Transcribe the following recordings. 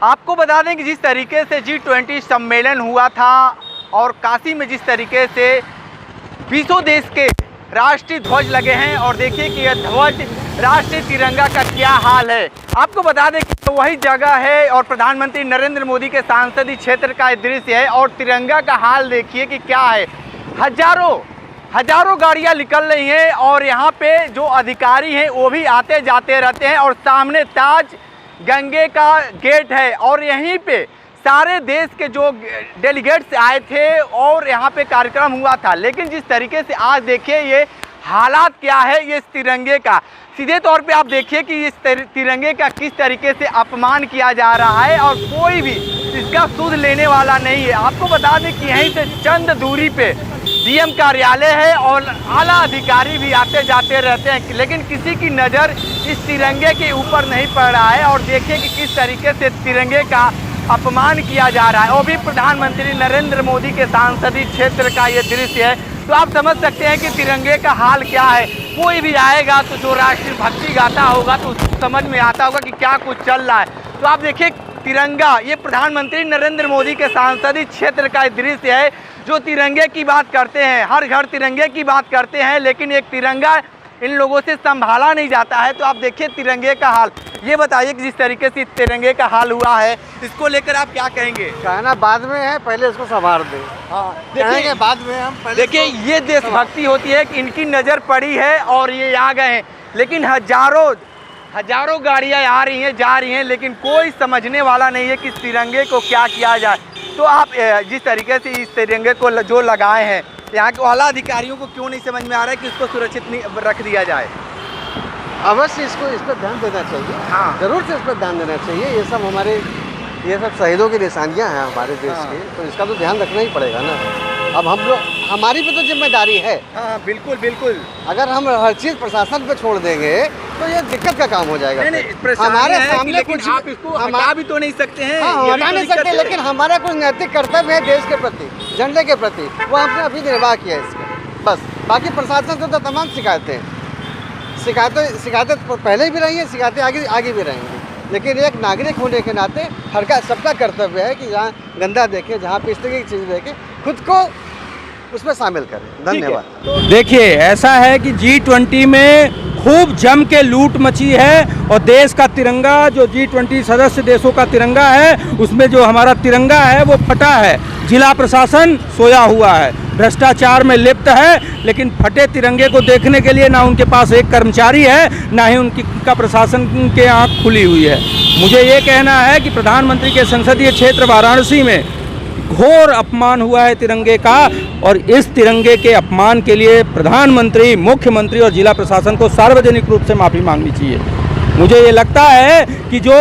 आपको बता दें कि जिस तरीके से G20 सम्मेलन हुआ था और काशी में जिस तरीके से 20 देश के राष्ट्रीय ध्वज लगे हैं और देखिए कि यह ध्वज राष्ट्रीय तिरंगा का क्या हाल है। आपको बता दें कि वही जगह है और प्रधानमंत्री नरेंद्र मोदी के संसदीय क्षेत्र का दृश्य है और तिरंगा का हाल देखिए कि क्या है। हजारों गाड़ियां निकल रही हैं और यहाँ पे जो अधिकारी हैं वो भी आते जाते रहते हैं और सामने ताज गंगे का गेट है और यहीं पे सारे देश के जो डेलीगेट्स आए थे और यहाँ पे कार्यक्रम हुआ था। लेकिन जिस तरीके से आज देखिए ये हालात क्या है ये इस तिरंगे का, सीधे तौर पे आप देखिए कि इस तिरंगे का किस तरीके से अपमान किया जा रहा है और कोई भी इसका सुध लेने वाला नहीं है। आपको बता दें कि यहीं से चंद दूरी पे डीएम कार्यालय है और आला अधिकारी भी आते जाते रहते हैं, लेकिन किसी की नज़र इस तिरंगे के ऊपर नहीं पड़ रहा है। और देखिए कि किस तरीके से तिरंगे का अपमान किया जा रहा है और भी प्रधानमंत्री नरेंद्र मोदी के संसदीय क्षेत्र का ये दृश्य है। तो आप समझ सकते हैं कि तिरंगे का हाल क्या है। कोई भी आएगा तो जो राष्ट्रीय भक्ति गाता होगा तो उसको समझ में आता होगा कि क्या कुछ चल रहा है। तो आप देखिए तिरंगा, ये प्रधानमंत्री नरेंद्र मोदी के संसदीय क्षेत्र का दृश्य है जो तिरंगे की बात करते हैं, हर घर तिरंगे की बात करते हैं, लेकिन एक तिरंगा इन लोगों से संभाला नहीं जाता है। तो आप देखिए तिरंगे का हाल। ये बताइए कि जिस तरीके से तिरंगे का हाल हुआ है इसको लेकर आप क्या कहेंगे? कहना बाद में है, पहले इसको संभाल दें। हाँ देखिए बाद में हम पहले देखिए ये देशभक्ति होती है कि इनकी नज़र पड़ी है और ये आ गए हैं, लेकिन हजारों गाड़ियाँ आ रही हैं जा रही हैं, लेकिन कोई समझने वाला नहीं है कि इस तिरंगे को क्या किया जाए। तो आप जिस तरीके से इस तिरंगे को जो लगाए हैं, यहाँ के आला अधिकारियों को क्यों नहीं समझ में आ रहा है कि इसको सुरक्षित रख दिया जाए? अवश्य इस पर ध्यान देना चाहिए। हाँ जरूर से इस पर ध्यान देना चाहिए। ये सब शहीदों की निशानियाँ हैं हमारे देश की, तो इसका तो ध्यान रखना ही पड़ेगा ना। अब हम लोग, हमारी भी तो जिम्मेदारी है। हाँ बिल्कुल बिल्कुल। अगर हम हर चीज़ प्रशासन पे छोड़ देंगे तो ये दिक्कत का काम हो जाएगा। हमारे सामने कुछ आप इसको हटा भी तो नहीं सकते हैं। हाँ, हटा नहीं सकते, लेकिन हमारा कुछ नैतिक कर्तव्य है देश के प्रति, झंडे के प्रति, वो हमने अभी निर्वाह किया है इसका। बस बाकी प्रशासन से तो तमाम शिकायतें पहले भी रही हैं, शिकायतें आगे भी रहेंगी। लेकिन एक नागरिक होने के नाते सबका कर्तव्य है कि जहाँ गंदा देखे, जहाँ पे इस तरह की चीज़ देखे, खुद को उसमें शामिल करें। धन्यवाद। देखिए ऐसा है कि G20 में खूब जम के लूट मची है और देश का तिरंगा, जो G20 सदस्य देशों का तिरंगा है, उसमें जो हमारा तिरंगा है वो फटा है। जिला प्रशासन सोया हुआ है, भ्रष्टाचार में लिप्त है, लेकिन फटे तिरंगे को देखने के लिए ना उनके पास एक कर्मचारी है, ना ही उनका प्रशासन के आँख खुली हुई है। मुझे ये कहना है कि प्रधानमंत्री के संसदीय क्षेत्र वाराणसी में घोर अपमान हुआ है तिरंगे का, और इस तिरंगे के अपमान के लिए प्रधानमंत्री, मुख्यमंत्री और जिला प्रशासन को सार्वजनिक रूप से माफ़ी मांगनी चाहिए। मुझे ये लगता है कि जो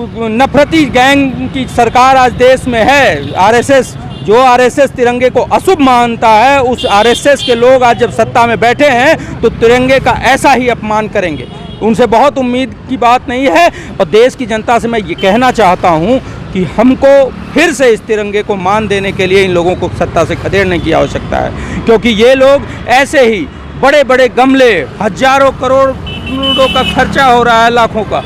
नफरती गैंग की सरकार आज देश में है, आरएसएस तिरंगे को अशुभ मानता है, उस आरएसएस के लोग आज जब सत्ता में बैठे हैं तो तिरंगे का ऐसा ही अपमान करेंगे। उनसे बहुत उम्मीद की बात नहीं है और देश की जनता से मैं ये कहना चाहता हूँ कि हमको फिर से इस तिरंगे को मान देने के लिए इन लोगों को सत्ता से खदेड़ने की आवश्यकता है, क्योंकि ये लोग ऐसे ही बड़े बड़े गमले, हजारों करोड़ों का खर्चा हो रहा है, लाखों का,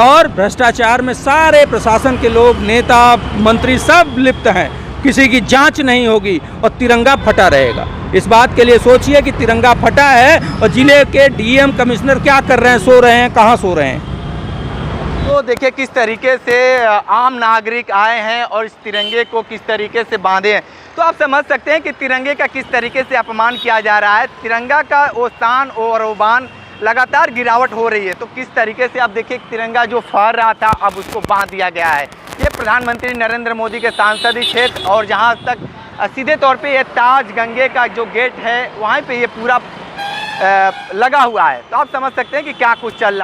और भ्रष्टाचार में सारे प्रशासन के लोग, नेता, मंत्री सब लिप्त हैं। किसी की जांच नहीं होगी और तिरंगा फटा रहेगा। इस बात के लिए सोचिए कि तिरंगा फटा है और जिले के डीएम कमिश्नर क्या कर रहे हैं, सो रहे हैं, कहाँ सो रहे हैं। तो देखिए किस तरीके से आम नागरिक आए हैं और इस तिरंगे को किस तरीके से बांधे हैं। तो आप समझ सकते हैं कि तिरंगे का किस तरीके से अपमान किया जा रहा है। तिरंगा का वो शान और ओबान लगातार गिरावट हो रही है। तो किस तरीके से आप देखिए तिरंगा जो फहर रहा था अब उसको बांध दिया गया है। ये प्रधानमंत्री नरेंद्र मोदी के संसदीय क्षेत्र और जहाँ तक सीधे तौर पे ये ताज गंगे का जो गेट है वहाँ पे ये पूरा लगा हुआ है। तो आप समझ सकते हैं कि क्या कुछ चल रहा है।